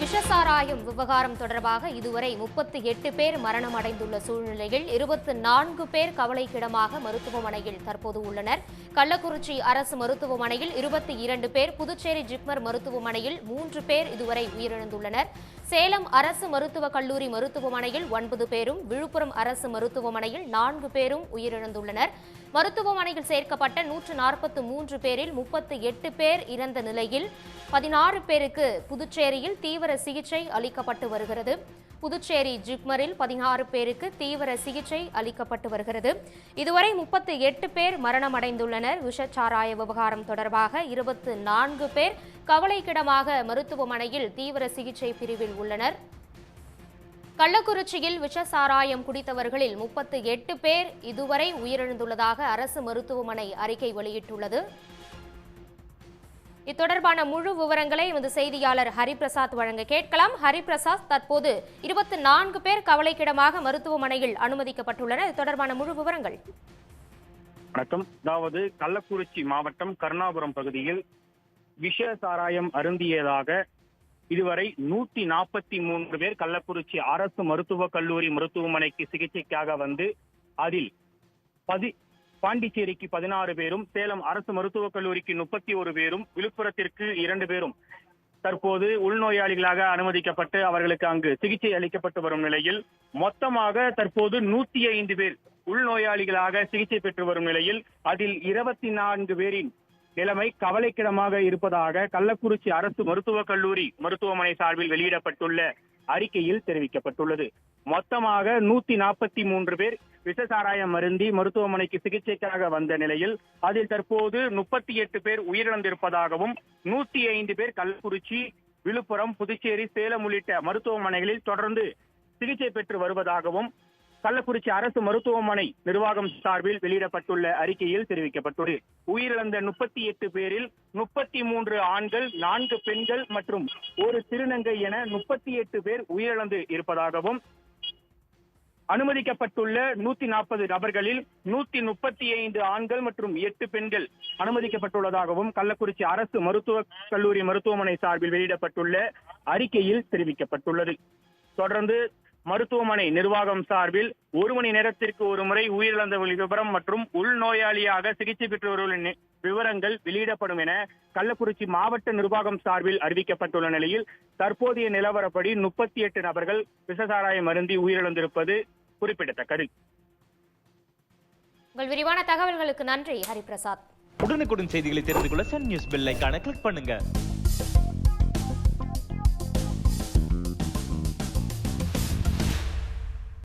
விஷசாராயம் விவகாரம் தொடர்பாக இதுவரை 38 பேர் மரணம் அடைந்துள்ள சூழ்நிலையில் 24 பேர் கவலைக்கிடமாக மருத்துவமனையில் தற்போது உள்ளனர். கள்ளக்குறிச்சி அரசு மருத்துவமனையில் 22 பேர், புதுச்சேரி ஜிப்மர் மருத்துவமனையில் 3 பேர் இதுவரை உயிரிழந்துள்ளனர். சேலம் அரசு மருத்துவக் கல்லூரி மருத்துவமனையில் 9 பேரும், விழுப்புரம் அரசு மருத்துவமனையில் 4 பேரும் உயிரிழந்துள்ளனர். மருத்துவமனையில் சேர்க்கப்பட்ட 143 பேரில் 38 பேர் இறந்த நிலையில் 16 பேருக்கு புதுச்சேரியில் தீவிர சிகிச்சை அளிக்கப்பட்டு வருகிறது. புதுச்சேரி ஜிப்மரில் 16 பேருக்கு தீவிர சிகிச்சை அளிக்கப்பட்டு வருகிறது. இதுவரை 38 பேர் மரணமடைந்துள்ளனர். விஷச்சாராய விவகாரம் தொடர்பாக 24 பேர் கவலைக்கிடமாக மருத்துவமனையில் தீவிர சிகிச்சை பிரிவில் உள்ளனர். கள்ளக்குறிச்சியில் விஷசாராயம் குடித்தவர்களில் 38 பேர் இதுவரை உயிரிழந்துள்ளதாக அரசு மருத்துவமனை அறிக்கை வெளியிட்டுள்ளது. இத்தொடர்பான முழு விவரங்களை எமது செய்தியாளர் ஹரிபிரசாத் வழங்க கேட்கலாம். ஹரிபிரசாத், தற்போது 24 பேர் கவலைக்கிடமாக மருத்துவமனையில் அனுமதிக்கப்பட்டுள்ளனர். இது தொடர்பான முழு விவரங்கள். வணக்கம். அதாவது கள்ளக்குறிச்சி மாவட்டம் கருணாபுரம் பகுதியில் விஷ சாராயம் அருந்தியதாக இதுவரை 143 பேர் கள்ளக்குறிச்சி அரசு மருத்துவக் கல்லூரி மருத்துவமனைக்கு சிகிச்சைக்காக வந்து அதில் பாண்டிச்சேரிக்கு 16 பேரும், சேலம் அரசு மருத்துவக் கல்லூரிக்கு 31 பேரும், விழுப்புரத்திற்கு 2 பேரும் தற்போது உள்நோயாளிகளாக அனுமதிக்கப்பட்டு அவர்களுக்கு அங்கு சிகிச்சை அளிக்கப்பட்டு வரும் நிலையில் மொத்தமாக தற்போது 105 பேர் உள்நோயாளிகளாக சிகிச்சை பெற்று வரும் நிலையில் அதில் 24 பேரின் நிலைமை கவலைக்கிடமாக இருப்பதாக கள்ளக்குறிச்சி அரசு மருத்துவக் கல்லூரி மருத்துவமனை சார்பில் வெளியிடப்பட்டுள்ள அறிக்கையில் தெரிவிக்கப்பட்டுள்ளது. மொத்தமாக 143 பேர் விஷசாராயம் அருந்தி மருத்துவமனைக்கு சிகிச்சைக்காக வந்த நிலையில் அதில் தற்போது 38 பேர் உயிரிழந்திருப்பதாகவும் 105 பேர் கள்ளக்குறிச்சி, விழுப்புரம், புதுச்சேரி, சேலம் உள்ளிட்ட மருத்துவமனைகளில் தொடர்ந்து சிகிச்சை பெற்று வருவதாகவும் கள்ளக்குறிச்சி அரசு மருத்துவமனை நிர்வாகம் சார்பில் வெளியிடப்பட்டுள்ள அறிக்கையில் தெரிவிக்கப்பட்டுள்ளது. உயிரிழந்த 38 பேரில் 33 ஆண்கள், 4 பெண்கள் மற்றும் ஒரு திருநங்கை என 38 பேர் உயிரிழந்து இருப்பதாகவும், அனுமதிக்கப்பட்டுள்ள 140 நபர்களில் 135 ஆண்கள் மற்றும் 8 பெண்கள் அனுமதிக்கப்பட்டுள்ளதாகவும் கள்ளக்குறிச்சி அரசு மருத்துவக் கல்லூரி மருத்துவமனை சார்பில் வெளியிடப்பட்டுள்ள அறிக்கையில் தெரிவிக்கப்பட்டுள்ளது. தொடர்ந்து மருத்துவமனை நிர்வாகம் சார்பில் 1 மணி நேரத்திற்கு ஒரு முறை உயிரிழந்தவர்களின் விவரம் மற்றும் உள்நோயாளியாக சிகிச்சை பெற்றவர்களின் விவரங்கள் வெளியிடப்படும் என கள்ளக்குறிச்சி மாவட்ட நிர்வாகம் சார்பில் அறிவிக்கப்பட்டுள்ள நிலையில் தற்போதைய நிலவரப்படி 38 நபர்கள் விஷசாராயம் அருந்தி உயிரிழந்திருப்பது குறிப்பிடத்தக்கது. உங்கள் விரிவான தகவல்களுக்கு நன்றி ஹரிபிரசாத். உடனுக்குடன் செய்திகளை தெரிந்து கொள்ள சன் நியூஸ் பெல் ஐகானை கிளிக் பண்ணுங்க.